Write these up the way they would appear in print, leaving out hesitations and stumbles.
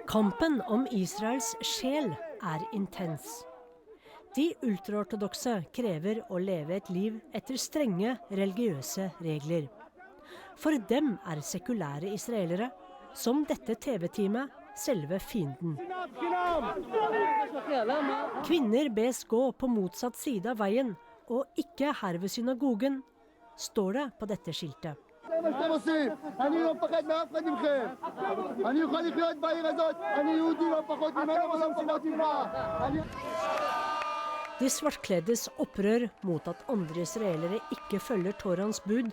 Kampen om Israels sjel intens. De ultraortodokse krever å leve et liv etter strenge religiøse regler. For dem sekulære israelere, som dette TV-teamet, selve fienden. Kvinner bes gå på motsatt side av veien, og ikke her ved synagogen, står det på dette skiltet. De svartkleddes opprør mot at andre israelere ikke følger Torans bud,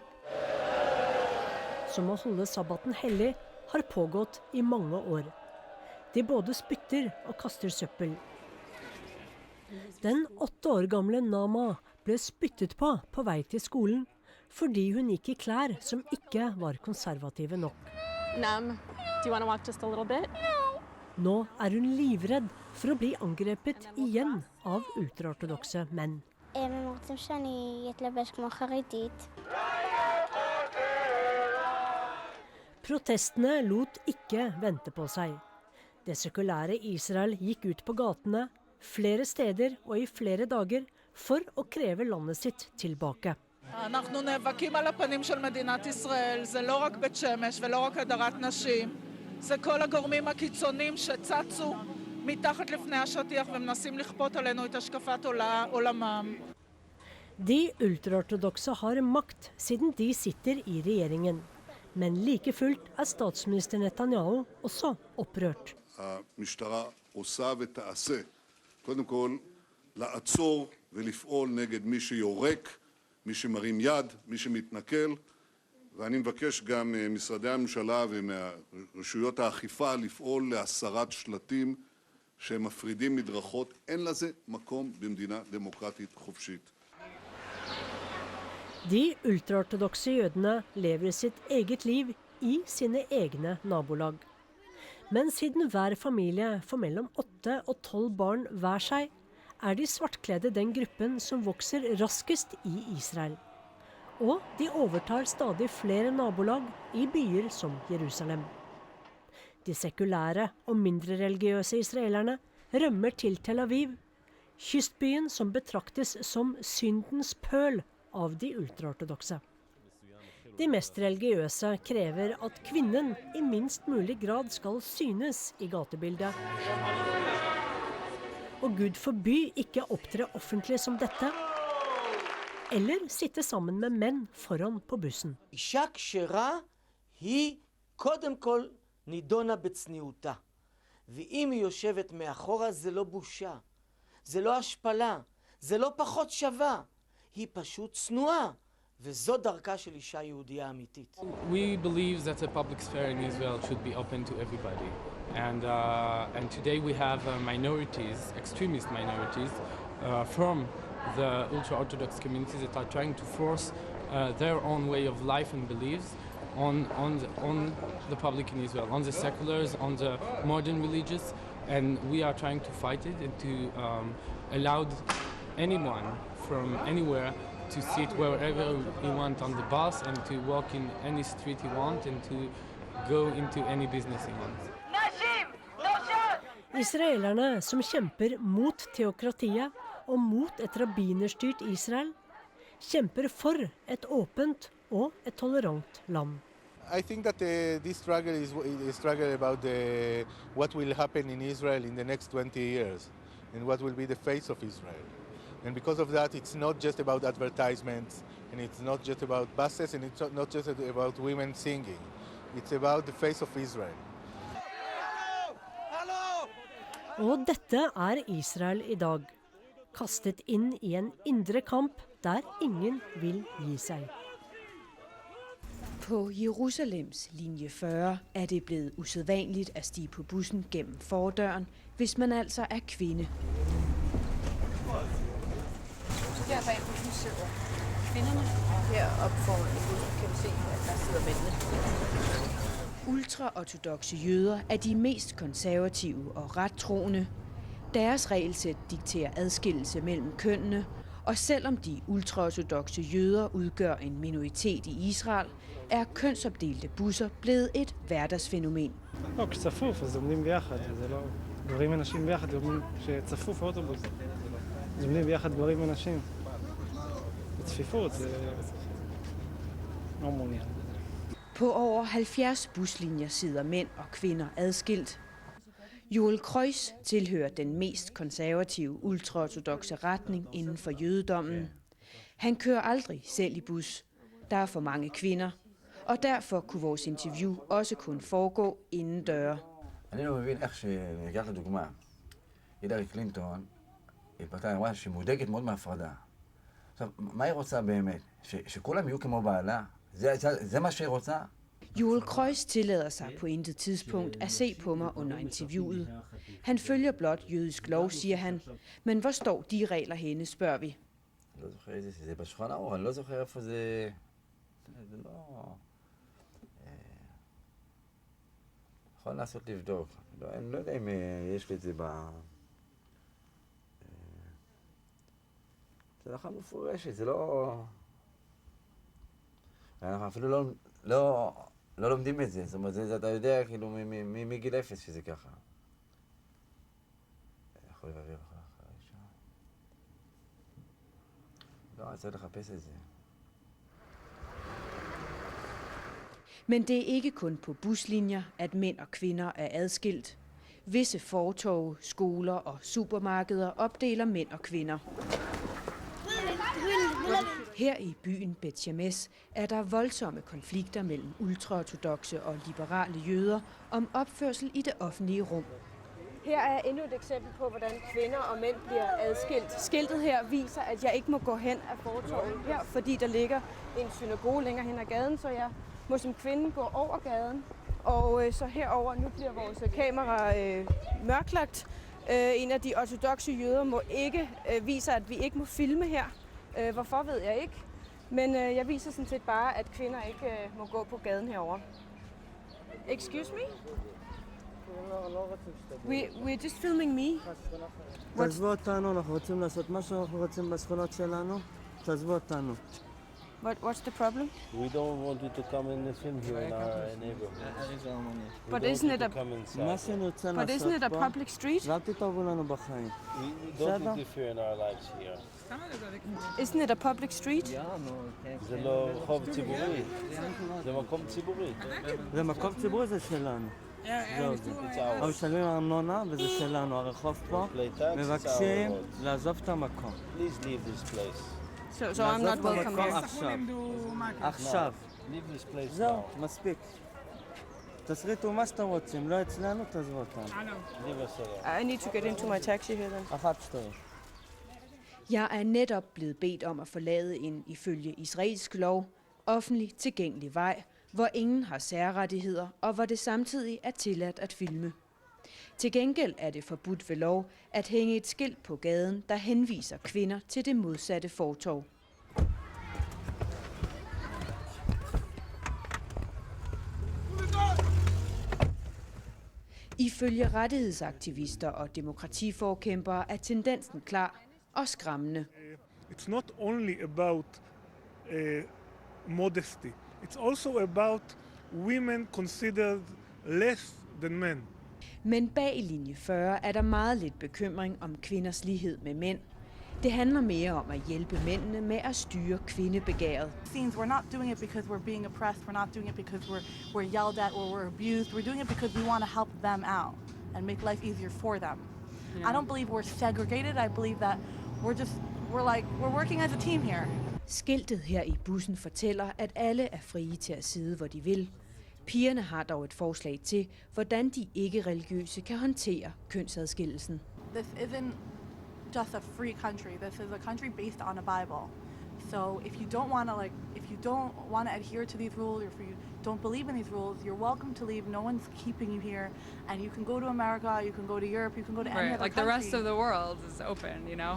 som å holde sabbaten hellig, har pågått i mange år. De både spytter og kaster søppel. Den 8 år gamle Nama ble spyttet på vei til skolen, fordi hun gikk i klær som ikke var konservative nok. Nå hun livredd for å bli angrepet igjen av ultraortodokse menn. Protestene lot ikke vente på seg. Det sekulære Israel gikk ut på gatene flere steder og i flere dager for å kreve landet sitt tilbake. אנחנו נאבקים על הפנים של מדינת ישראל, זה לא רק בית שמש ולא רק הדרת נשים, זה כל הגורמים הקיצוניים שצצו מתחת לפני השטיח ומנסים לכפות עלינו את השקפת עולמם. De ultraortodokse har makt siden de sitter i regjeringen. Men like fullt statsminister Netanyahu også opprørt. המשטרה עושה ותעשה, קודם כל, לעצור ולפעול נגד מי שיורק, מי שמרים יד, מי שמתנכל, ואני מבקש גם משרדי הממשלה ומרשויות האכיפה לפעול להסרת שלטים שמפרידים מדרכות. אין לזה מקום במדינה דמוקרטית חופשית. De ultraortodokse jødene lever sitt eget liv i sine egne nabolag. Men siden hver familie får mellom 8 og 12 barn hver seg, de svartkledde den gruppen som vokser raskest i Israel. Og de overtar stadig flere nabolag i byer som Jerusalem. De sekulære og mindre religiøse israelerne rømmer til Tel Aviv, kystbyen som betraktes som syndens pøl av de ultraortodokse. De mest religiøse krever at kvinnen i minst mulig grad skal synes i gatebildet. Og Gud forby ikke opptre offentlig som dette, eller sitte sammen med menn foran på bussen. אישה כשרה היא קודם כל נידונה בצניעותה. ואם היא יושבת מאחורה זה לא בושה, זה לא השפלה, זה לא פחות שווה. היא פשוט צנועה, וזו דרכה של אישה יהודייה אמיתית. We believe that the public sphere in Israel should be open to everybody. And today we have minorities, extremist minorities, from the ultra-Orthodox communities that are trying to force their own way of life and beliefs on the public in Israel, on the seculars, on the modern religious, and we are trying to fight it and to allow anyone from anywhere to sit wherever he wants on the bus and to walk in any street he wants and to go into any business he wants. Israelerne som kjemper mot teokratiet og mot et rabbinerstyrt Israel, kjemper for et åpent og et tolerant land. I think that this struggle is a struggle about what will happen in Israel in the next 20 years and what will be the face of Israel. And because of that, it's not just about advertisements, and it's not just about buses, and it's not just about women singing. It's about the face of Israel. Og dette Israel i dag, kastet inn i en indre kamp der ingen vil gi seg. På Jerusalems linje 40 det blevet usædvanligt at stige på bussen gennem fordøren, hvis man altså kvinde. Her bag bussen sidder kvinderne. Heroppe foran i bussen kan vi se, at der sidder mændene. Ultraortodokse jøder de mest konservative og rettroende. Deres regelsæt dikterer adskillelse mellem kønnene, Og selvom de ultraortodokse jøder udgør en minoritet i Israel, er kønsopdelte busser blevet et hverdagsfænomen. לא, כשצפוף, אז עומדים ביחד, זה לא... גברים ונשים ביחד, כשצפוף האוטובוס. אז עומדים ביחד גברים ונשים. בצפיפות, זה... לא מעוניין. På over 70 buslinjer sidder mænd og kvinder adskilt. Joel Kreuz tilhører den mest konservative ultraortodokse retning inden for jødedommen. Han kører aldrig selv i bus. Der er for mange kvinder. Og derfor kunne vores interview også kun foregå inden døre. אני לא מבין איך שניקח לדוגמה, הילרי קלינטון, היא פתחה אמרה שמודאגת מאוד מהפרדה. עכשיו, מה היא רוצה באמת? שכולם יהיו כמו בעלה? זה מה שהיא רוצה? Joel Kreuz tillader sig på intet tidspunkt at se på mig under interviewet. Han følger blot jødisk lov, siger han. Men hvor står de regler henne, spørger vi. אני לא זוכר איזה, זה בשולחן ערוך, אני לא זוכר איפה זה... זה לא... יכול לעשות לבדוק. אני לא יודע אם יש לי את זה ב... זה הלכה מפורשת, זה לא... אנחנו אפילו לא לומדים את זה. זאת אומרת, אתה יודע כאילו מגיל אפס שזה ככה. יכול להעביר אחר אישה. לא, אני צריך לחפש את זה. Men det er ikke kun på buslinjer, at mænd og kvinder er adskilt. Visse fortove, skoler og supermarkeder opdeler mænd og kvinder. Her i byen Bet Shemesh er der voldsomme konflikter mellem ultraortodokse og liberale jøder om opførsel i det offentlige rum. Her er endnu et eksempel på, hvordan kvinder og mænd bliver adskilt. Skiltet her viser, at jeg ikke må gå hen af fortovet her, fordi der ligger en synagoge længere hen ad gaden, så jeg må som kvinde gå over gaden. Og så herover nu bliver vores kamera mørklagt. En af de ortodokse jøder må ikke vise, at vi ikke må filme her. Hvorfor ved jeg ikke. Men jeg viser sådan set bare, at kvinder ikke må gå på gaden herover. Excuse me? We're just filming me. תעזבו אותנו, אנחנו רוצים לעשות מה שאנחנו רוצים בשכונות שלנו. תעזבו אותנו. What's the problem? We don't want you to come and film here in our neighborhood. But isn't it a public street? ואל תתערבו לנו בחיים. Don't interfere in our lives here. Isn't it a public street? זה לא רחוב ציבורי, זה מקום ציבורי. זה מקום ציבורי, זה שלנו. אנחנו משלמים ארנונה וזה שלנו, הרחוב פה. מבקשים לעזוב את המקום. Please leave this place. So I'm not welcome here. עכשיו. Leave this place זהו, מספיק. תסריטו מה שאתם רוצים, לא אצלנו, תעזבו אותנו. Leave us alone. I need to get into my taxi here then. אחת שתיים. Jeg er netop blevet bedt om at forlade en, ifølge israelsk lov, offentlig tilgængelig vej, hvor ingen har særrettigheder, og hvor det samtidig er tilladt at filme. Til gengæld er det forbudt ved lov at hænge et skilt på gaden, der henviser kvinder til det modsatte fortov. Ifølge rettighedsaktivister og demokratiforkæmpere er tendensen klar og skræmmende. It's not only about modesty. It's also about women considered less than men. Men bag linje 40 er der meget lidt bekymring om kvinders lighed med mænd. Det handler mere om at hjælpe mændene med at styre kvindebegæret. We're not doing it because we're being oppressed. We're not doing it because we're yelled at or we're abused. We're doing it because we want to help them out and make life easier for them. Yeah. I don't believe we're segregated. I believe that we're working as a team here. Skiltet her i bussen fortæller, at alle er frie til at sidde, hvor de vil. Pigerne har dog et forslag til, hvordan de ikke-religiøse kan håndtere kønsadskillelsen. This isn't just a free country. This is a country based on a Bible. So if you don't want to adhere to these rules, or if you don't believe in these rules, you're welcome to leave. No one's keeping you here, and you can go to America, you can go to Europe, you can go to any other country. Like the rest of the world is open, you know.